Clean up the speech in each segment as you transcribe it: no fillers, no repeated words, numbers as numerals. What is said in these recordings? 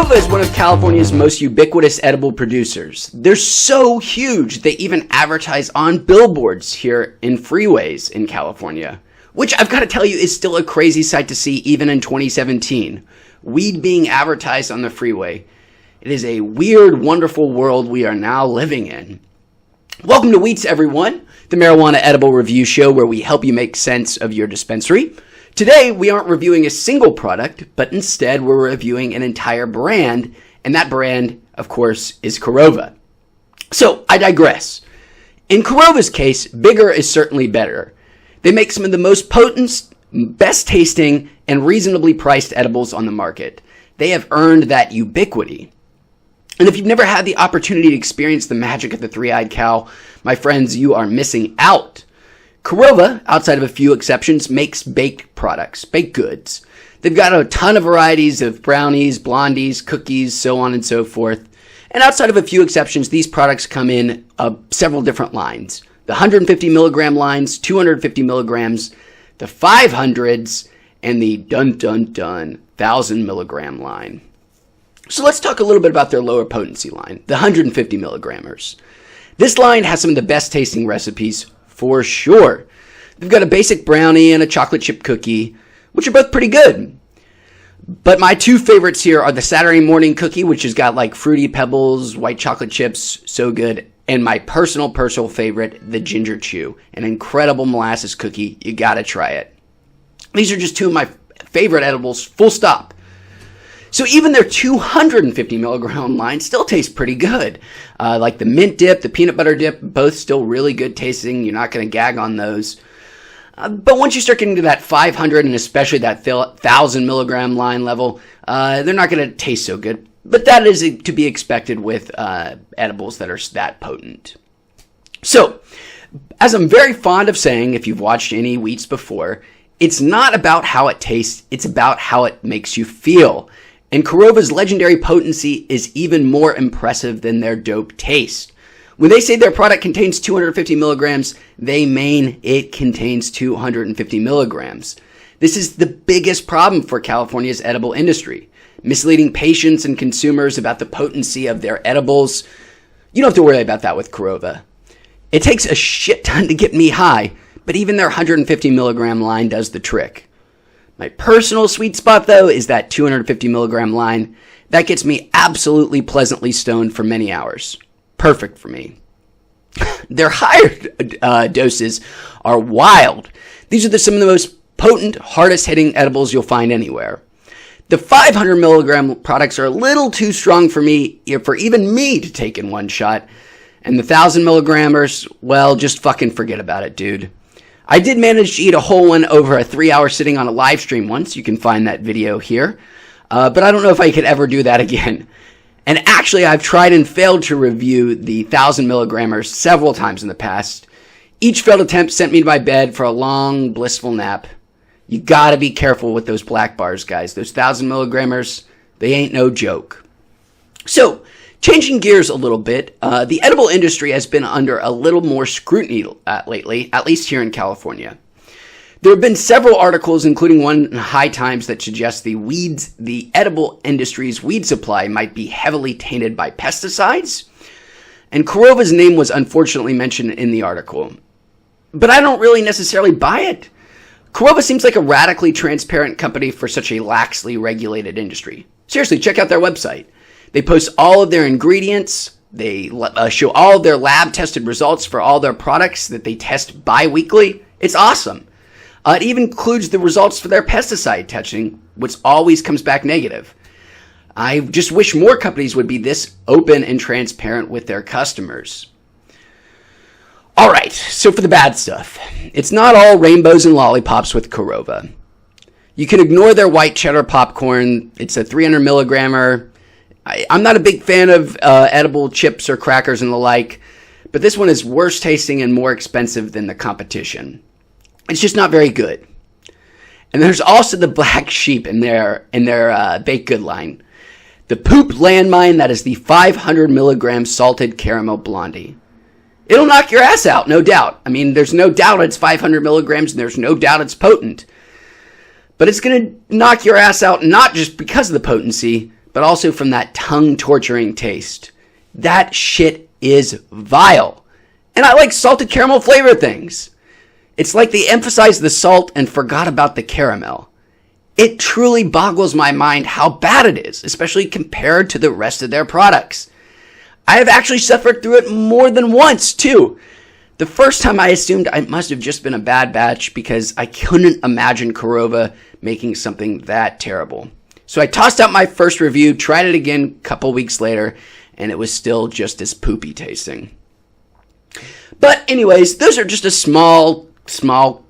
Korova is one of California's most ubiquitous edible producers. They're so huge, they even advertise on billboards here in freeways in California, which I've got to tell you is still a crazy sight to see even in 2017. Weed being advertised on the freeway. It is a weird, wonderful world we are now living in. Welcome to Weeats, everyone, the marijuana edible review show where we help you make sense of your dispensary. Today, we aren't reviewing a single product, but instead we're reviewing an entire brand, and that brand, of course, is Korova. So, I digress. In Korova's case, bigger is certainly better. They make some of the most potent, best tasting, and reasonably priced edibles on the market. They have earned that ubiquity. And if you've never had the opportunity to experience the magic of the three-eyed cow, my friends, you are missing out. Korova, outside of a few exceptions, makes baked products, baked goods. They've got a ton of varieties of brownies, blondies, cookies, so on and so forth. And outside of a few exceptions, these products come in several different lines. The 150 milligram lines, 250 milligrams, the 500s, and the 1,000 milligram line. So let's talk a little bit about their lower potency line, the 150 milligrammers. This line has some of the best tasting recipes for sure. They've got a basic brownie and a chocolate chip cookie, which are both pretty good. But my two favorites here are the Saturday morning cookie, which has got like fruity pebbles, white chocolate chips, so good. And my personal favorite, the ginger chew, an incredible molasses cookie. You gotta try it. These are just two of my favorite edibles, full stop. So even their 250 milligram line still tastes pretty good. Like the mint dip, the peanut butter dip, both still really good tasting. You're not going to gag on those. But once you start getting to that 500 and especially that 1,000 milligram line level, they're not going to taste so good. But that is to be expected with edibles that are that potent. So, as I'm very fond of saying, if you've watched any Weeats before, it's not about how it tastes, it's about how it makes you feel. And Korova's legendary potency is even more impressive than their dope taste. When they say their product contains 250 milligrams, they mean it contains 250 milligrams. This is the biggest problem for California's edible industry. Misleading patients and consumers about the potency of their edibles. You don't have to worry about that with Korova. It takes a shit ton to get me high, but even their 150 milligram line does the trick. My personal sweet spot, though, is that 250 milligram line. That gets me absolutely pleasantly stoned for many hours. Perfect for me. Their higher doses are wild. These are some of the most potent, hardest-hitting edibles you'll find anywhere. The 500 milligram products are a little too strong for me, for even me to take in one shot. And the 1,000 milligrammers, well, just fucking forget about it, dude. I did manage to eat a whole one over a 3-hour sitting on a live stream once. You can find that video here. But I don't know if I could ever do that again. And actually, I've tried and failed to review the 1,000 milligrammers several times in the past. Each failed attempt sent me to my bed for a long, blissful nap. You gotta be careful with those black bars, guys. Those 1,000 milligrammers, they ain't no joke. So, changing gears a little bit, the edible industry has been under a little more scrutiny lately, at least here in California. There have been several articles, including one in High Times, that suggest the edible industry's weed supply might be heavily tainted by pesticides. And Korova's name was unfortunately mentioned in the article. But I don't really necessarily buy it. Korova seems like a radically transparent company for such a laxly regulated industry. Seriously, check out their website. They post all of their ingredients. They show all of their lab-tested results for all their products that they test bi-weekly. It's awesome. It even includes the results for their pesticide testing, which always comes back negative. I just wish more companies would be this open and transparent with their customers. All right, so for the bad stuff. It's not all rainbows and lollipops with Korova. You can ignore their white cheddar popcorn. It's a 300 milligrammer. I'm not a big fan of edible chips or crackers and the like, but this one is worse tasting and more expensive than the competition. It's just not very good. And there's also the black sheep in their baked good line. The poop landmine that is the 500 milligram salted caramel blondie. It'll knock your ass out, no doubt. I mean, there's no doubt it's 500 milligrams and there's no doubt it's potent. But it's going to knock your ass out not just because of the potency, but also from that tongue-torturing taste. That shit is vile. And I like salted caramel flavor things. It's like they emphasized the salt and forgot about the caramel. It truly boggles my mind how bad it is, especially compared to the rest of their products. I have actually suffered through it more than once, too. The first time I assumed I must have just been a bad batch because I couldn't imagine Korova making something that terrible. So I tossed out my first review, tried it again a couple weeks later, and it was still just as poopy tasting. But anyways, those are just a small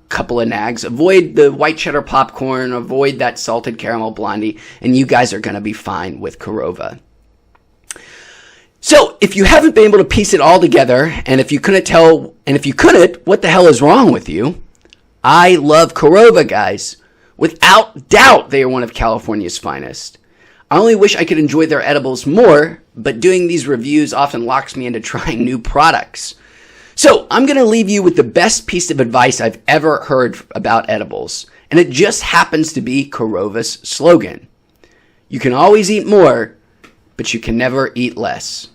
couple of nags. Avoid the white cheddar popcorn, avoid that salted caramel blondie, and you guys are going to be fine with Korova. So, if you haven't been able to piece it all together, and if you couldn't, what the hell is wrong with you? I love Korova, guys. Without doubt, they are one of California's finest. I only wish I could enjoy their edibles more, but doing these reviews often locks me into trying new products. So, I'm going to leave you with the best piece of advice I've ever heard about edibles, and it just happens to be Korova's slogan. You can always eat more, but you can never eat less.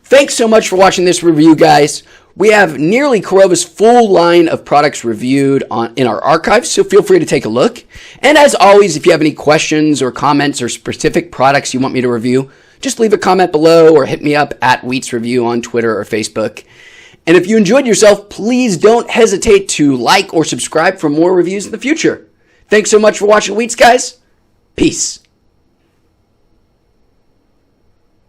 Thanks so much for watching this review, guys. We have nearly Korova's full line of products reviewed in our archives, so feel free to take a look. And as always, if you have any questions or comments or specific products you want me to review, just leave a comment below or hit me up at Weeats Review on Twitter or Facebook. And if you enjoyed yourself, please don't hesitate to like or subscribe for more reviews in the future. Thanks so much for watching, Weeats, guys. Peace.